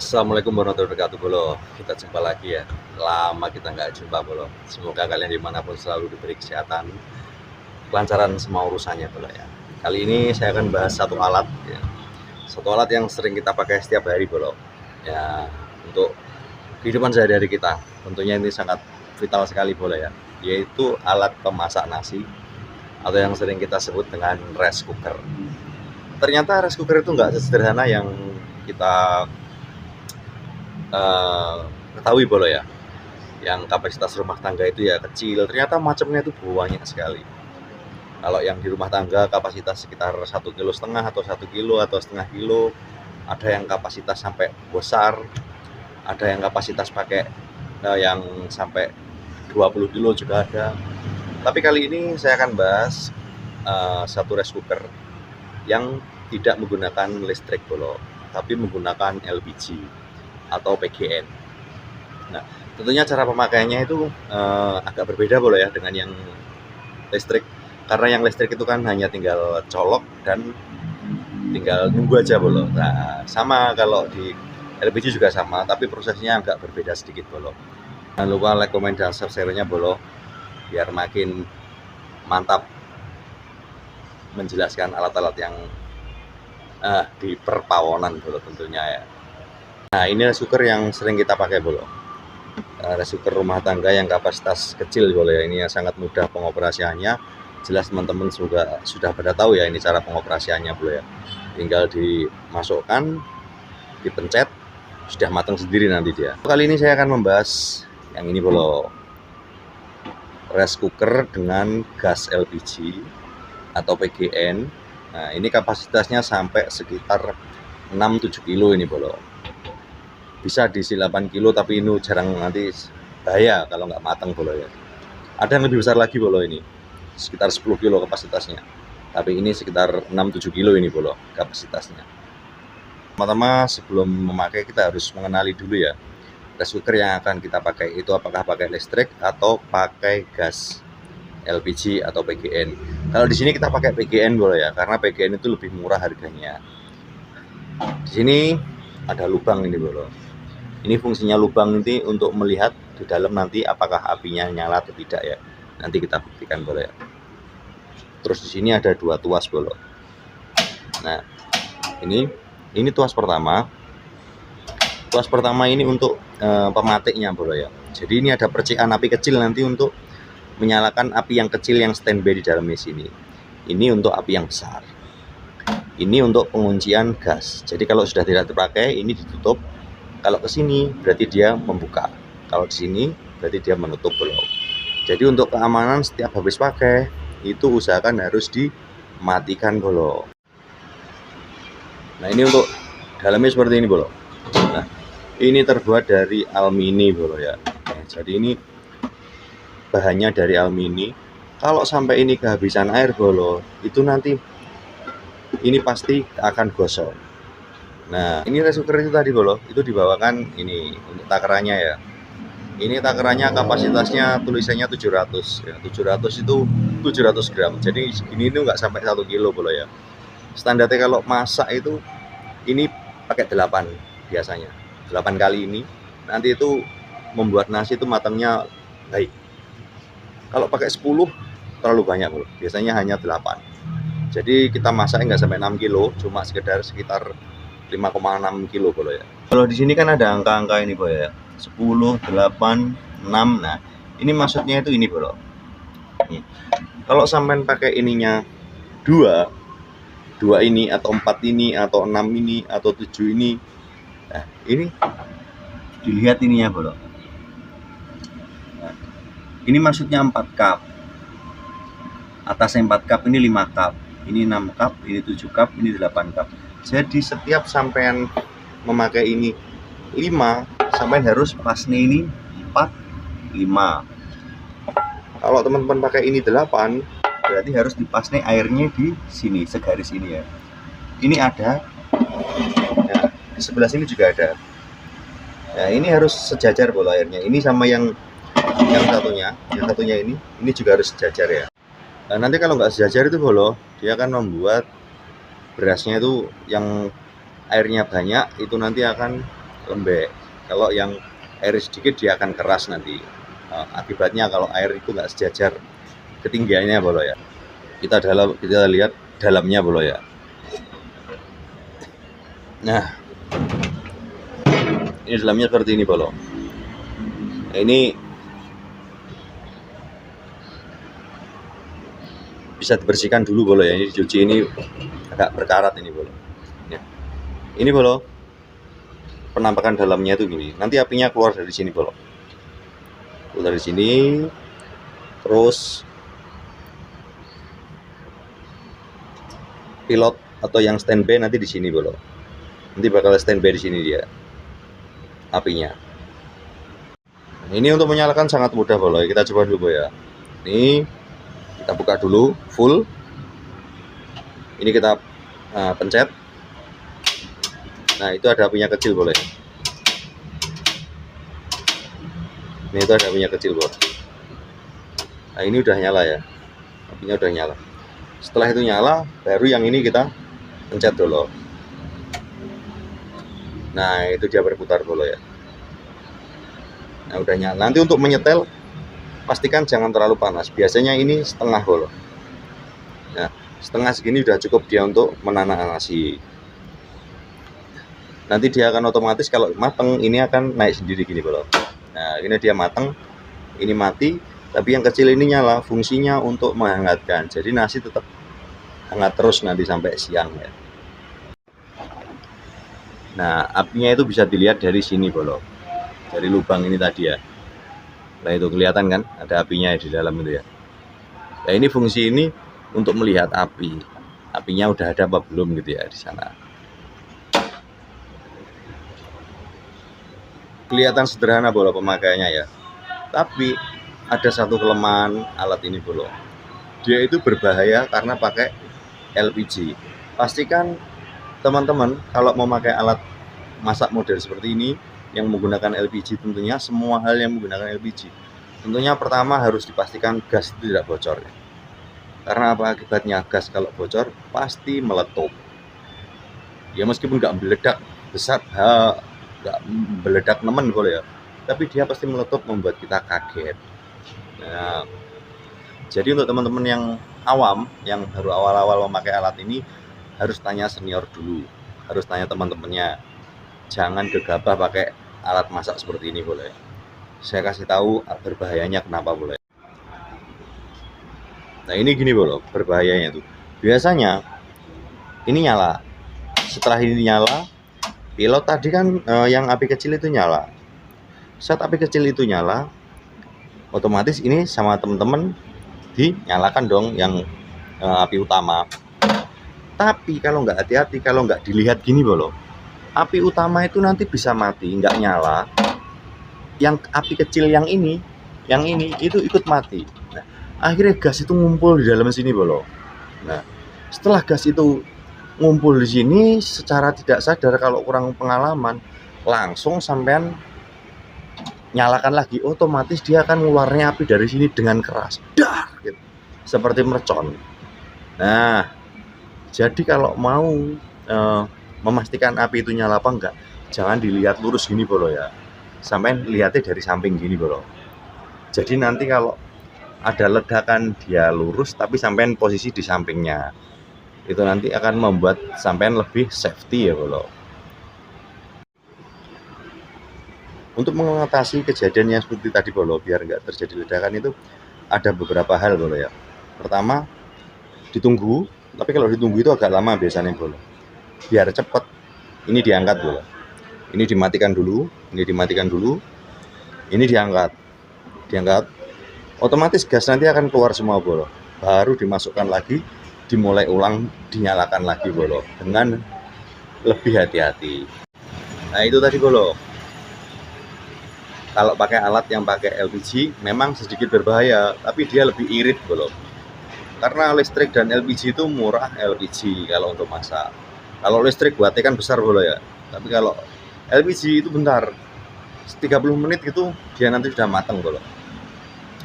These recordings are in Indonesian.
Assalamualaikum warahmatullahi wabarakatuh Bolo. Kita jumpa lagi ya. Lama kita nggak jumpa Bolo. Semoga kalian dimanapun selalu diberi kesehatan, kelancaran semua urusannya Bolo ya. Kali ini saya akan bahas satu alat ya. Satu alat yang sering kita pakai setiap hari Bolo. Ya, untuk kehidupan sehari-hari kita. Tentunya ini sangat vital sekali Bolo ya. Yaitu alat pemasak nasi atau yang sering kita sebut dengan rice cooker. Ternyata rice cooker itu nggak sesederhana yang kita ketahui Bolo ya, yang kapasitas rumah tangga itu ya kecil, ternyata macamnya itu banyak sekali. Kalau yang di rumah tangga kapasitas sekitar 1,5 kg atau 1 kilo atau setengah kilo, ada yang kapasitas sampai besar, ada yang kapasitas pakai yang sampai 20 kilo juga ada. Tapi kali ini saya akan bahas satu rice cooker yang tidak menggunakan listrik Bolo, tapi menggunakan LPG atau PGN. Nah, tentunya cara pemakaiannya itu agak berbeda Bolo ya dengan yang listrik, karena yang listrik itu kan hanya tinggal colok dan tinggal nunggu aja Bolo. Nah, sama kalau di LPG juga sama, tapi prosesnya agak berbeda sedikit Bolo. Jangan lupa like, komen, dan subscribe-nya Bolo, biar makin mantap menjelaskan alat-alat yang di perpawonan Bolo tentunya ya. Nah, ini rice cooker yang sering kita pakai Bolo. Rice cooker rumah tangga yang kapasitas kecil Bolo ya. Ini yang sangat mudah pengoperasiannya. Jelas teman-teman sudah pada tahu ya ini cara pengoperasiannya Bolo ya. Tinggal dimasukkan, dipencet, sudah matang sendiri nanti dia. Kali ini saya akan membahas yang ini Bolo. Rice cooker dengan gas LPG atau PGN. Nah, ini kapasitasnya sampai sekitar 6-7 kilo ini Bolo. Bisa diisi 8 kilo, tapi ini jarang, nanti bahaya kalau nggak matang Bolo ya. Ada yang lebih besar lagi Bolo, ini sekitar 10 kilo kapasitasnya, tapi ini sekitar 6-7 kilo ini Bolo kapasitasnya. Pertama, sebelum memakai kita harus mengenali dulu ya rice cooker yang akan kita pakai itu apakah pakai listrik atau pakai gas LPG atau PGN. Kalau di sini kita pakai PGN Bolo ya, karena PGN itu lebih murah harganya. Di sini ada lubang ini Bolo. Ini fungsinya lubang nanti untuk melihat di dalam nanti apakah apinya nyala atau tidak ya. Nanti kita buktikan Bolo ya. Terus di sini ada 2 tuas Bolo. Nah, ini tuas pertama. Tuas pertama ini untuk pematiknya Bolo ya. Jadi ini ada percikan api kecil nanti untuk menyalakan api yang kecil yang standby di dalamnya sini. Ini untuk api yang besar. Ini untuk penguncian gas. Jadi kalau sudah tidak terpakai, ini ditutup. Kalau ke sini berarti dia membuka. Kalau di sini berarti dia menutup Bolo. Jadi untuk keamanan setiap habis pakai itu usahakan harus dimatikan Bolo. Nah, ini untuk dalamnya seperti ini Bolo. Nah, ini terbuat dari alumini Bolo ya. Nah, jadi ini bahannya dari alumini. Kalau sampai ini kehabisan air Bolo, itu nanti ini pasti akan gosong. Nah, ini rice cooker itu tadi Bolo, itu dibawakan ini untuk takarannya ya. Ini takarannya kapasitasnya tulisannya 700 ya. 700 itu 700 gram. Jadi segini itu nggak sampai 1 kilo Bolo ya. Standarnya kalau masak itu ini pakai 8 biasanya. 8 kali ini nanti itu membuat nasi itu matangnya baik. Kalau pakai 10 terlalu banyak Bolo. Biasanya hanya 8. Jadi kita masaknya nggak sampai 6 kilo, cuma sekitar 5,6 kilo Bolo ya. Kalau di sini kan ada angka-angka ini Bolo ya. 10, 8, 6. Nah, ini maksudnya itu ini Bolo. Kalau sampean pakai ininya 2 ini atau 4 ini atau 6 ini atau 7 ini. Nah, ini dilihat ininya Bolo. Nah, ini maksudnya 4 cup. Atasnya 4 cup, ini 5 cup. Ini 6 cup, ini 7 cup, ini 8 cup. Jadi setiap sampean memakai ini 5, sampean harus pasnya ini 4, 5. Kalau teman-teman pakai ini 8, berarti harus dipasnya airnya di sini, segaris ini ya. Ini ada, ya, di sebelah sini juga ada. Nah, ini harus sejajar Bolo airnya. Ini sama yang satunya ini juga harus sejajar ya. Nah, nanti kalau nggak sejajar itu Bolo, dia akan membuat berasnya itu yang airnya banyak itu nanti akan lembek. Kalau yang air sedikit dia akan keras nanti. Akibatnya kalau air itu nggak sejajar ketinggiannya bolo ya. Kita lihat dalamnya bolo ya. Nah, ini dalamnya seperti ini bolo. Nah, ini bisa dibersihkan dulu bolo ya. Ini dicuci, ini agak berkarat ini bolo. Ya. Ini bolo, penampakan dalamnya itu gini. Nanti apinya keluar dari sini bolo. Keluar dari sini, terus pilot atau yang standby nanti di sini bolo. Nanti bakal standby di sini dia apinya. Ini untuk menyalakan sangat mudah bolo. Kita coba dulu ya. Ini kita buka dulu full. Ini kita pencet. Nah, itu ada apinya kecil bolo ya. Ini itu ada apinya kecil bolo. Nah, ini udah nyala ya. Apinya udah nyala. Setelah itu nyala, baru yang ini kita pencet dulu. Nah, itu dia berputar bolo ya. Nah, udah nyala. Nanti untuk menyetel, pastikan jangan terlalu panas. Biasanya ini setengah bolo. Nah, setengah segini udah cukup dia untuk menanak nasi. Nanti dia akan otomatis kalau mateng ini akan naik sendiri gini bolo. Nah, ini dia mateng, ini mati, tapi yang kecil ini nyala. Fungsinya untuk menghangatkan. Jadi nasi tetap hangat terus nanti sampai siang ya. Nah, apinya itu bisa dilihat dari sini bolo. Dari lubang ini tadi ya. Nah, itu kelihatan kan ada apinya di dalam itu ya. Nah, ini fungsi ini untuk melihat api. Apinya udah ada apa belum gitu ya di sana. Kelihatan sederhana bolo pemakaiannya ya. Tapi ada satu kelemahan alat ini bolo. Dia itu berbahaya karena pakai LPG. Pastikan teman-teman kalau mau pakai alat masak model seperti ini yang menggunakan LPG, tentunya semua hal yang menggunakan LPG, tentunya pertama harus dipastikan gas itu tidak bocor ya. Karena apa akibatnya? Gas kalau bocor pasti meletup ya, meskipun nggak meledak besar, nggak meledak nemen boleh ya, tapi dia pasti meletup membuat kita kaget. Nah, jadi untuk teman-teman yang awam yang baru awal-awal memakai alat ini, harus tanya senior dulu, harus tanya teman-temannya. Jangan gegabah pakai alat masak seperti ini boleh. Saya kasih tahu berbahayanya kenapa boleh. Nah, ini gini bolo, berbahayanya tuh. Biasanya ini nyala. Setelah ini nyala, pilot tadi kan yang api kecil itu nyala. Saat api kecil itu nyala, otomatis ini sama teman-teman dinyalakan dong yang api utama. Tapi kalau nggak hati-hati, kalau nggak dilihat gini bolo, api utama itu nanti bisa mati, nggak nyala. Yang api kecil yang ini itu ikut mati. Nah, akhirnya gas itu ngumpul di dalam sini bolo. Nah, setelah gas itu ngumpul di sini, secara tidak sadar kalau kurang pengalaman, langsung sampean nyalakan lagi, otomatis dia akan ngeluarnya api dari sini dengan keras, dar gitu, seperti mercon. Nah, jadi kalau mau memastikan api itu nyala apa enggak, jangan dilihat lurus gini bolo ya, sampai lihatnya dari samping gini bolo. Jadi nanti kalau ada ledakan dia lurus, tapi sampean posisi di sampingnya, itu nanti akan membuat sampean lebih safety ya bolo. Untuk mengatasi kejadian yang seperti tadi bolo, biar nggak terjadi ledakan itu ada beberapa hal bolo ya. Pertama, ditunggu, tapi kalau ditunggu itu agak lama biasanya bolo. Biar cepat, ini diangkat bolo. Ini dimatikan dulu, ini dimatikan dulu, ini diangkat. Otomatis gas nanti akan keluar semua bolo. Baru dimasukkan lagi, dimulai ulang, dinyalakan lagi bolo dengan lebih hati-hati. Nah, itu tadi bolo. Kalau pakai alat yang pakai LPG memang sedikit berbahaya, tapi dia lebih irit bolo. Karena listrik dan LPG itu murah LPG kalau untuk masak. Kalau listrik buatnya kan besar bolo ya. Tapi kalau LPG itu bentar, 30 menit gitu dia nanti sudah matang bolo.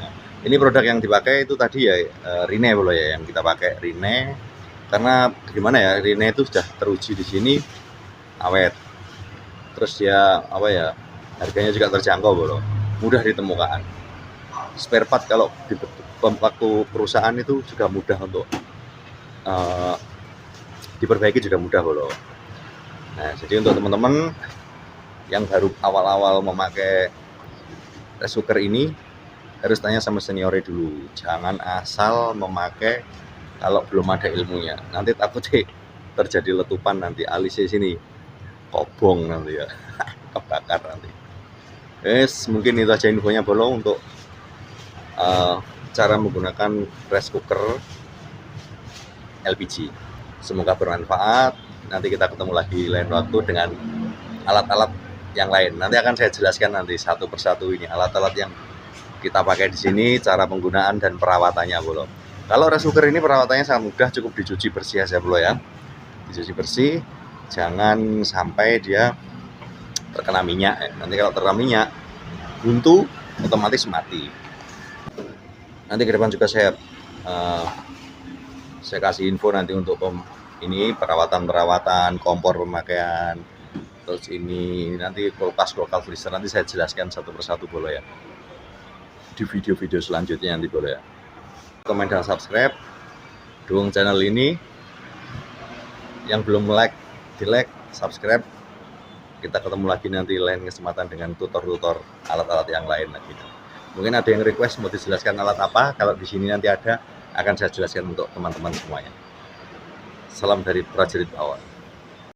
Nah, ini produk yang dipakai itu tadi ya Rine bolo ya, yang kita pakai Rine. Karena gimana ya, Rine itu sudah teruji di sini awet. terus dia apa ya, harganya juga terjangkau bro, mudah ditemukan. Spare part kalau di waktu perusahaan itu juga mudah untuk diperbaiki, juga mudah bro. Nah jadi untuk teman-teman yang baru awal-awal memakai rice cooker ini harus tanya sama seniornya dulu, jangan asal memakai kalau belum ada ilmunya, nanti takutnya terjadi letupan, nanti alisnya sini kobong nanti ya kebakar nanti. Yes, mungkin itu aja infonya bro untuk cara menggunakan rice cooker LPG. Semoga bermanfaat. Nanti kita ketemu lagi lain waktu dengan alat-alat yang lain. Nanti akan saya jelaskan nanti satu persatu ini alat-alat yang kita pakai di sini, cara penggunaan dan perawatannya bro. Kalau rice cooker ini perawatannya sangat mudah, cukup dicuci bersih aja bro ya. Dicuci bersih, jangan sampai dia terkena minyak. Nanti kalau terkena minyak buntu, otomatis mati. Nanti ke depan juga saya kasih info nanti untuk ini perawatan kompor pemakaian, terus ini nanti kulkas lokal freezer, nanti saya jelaskan satu persatu boleh ya di video-video selanjutnya nanti boleh ya. Komen dan subscribe, dukung channel ini. Yang belum like, di like, subscribe. Kita ketemu lagi nanti lain kesempatan dengan tutor-tutor alat-alat yang lain lagi. Mungkin ada yang request mau dijelaskan alat apa, kalau di sini nanti ada, akan saya jelaskan untuk teman-teman semuanya. Salam dari prajurit bawah.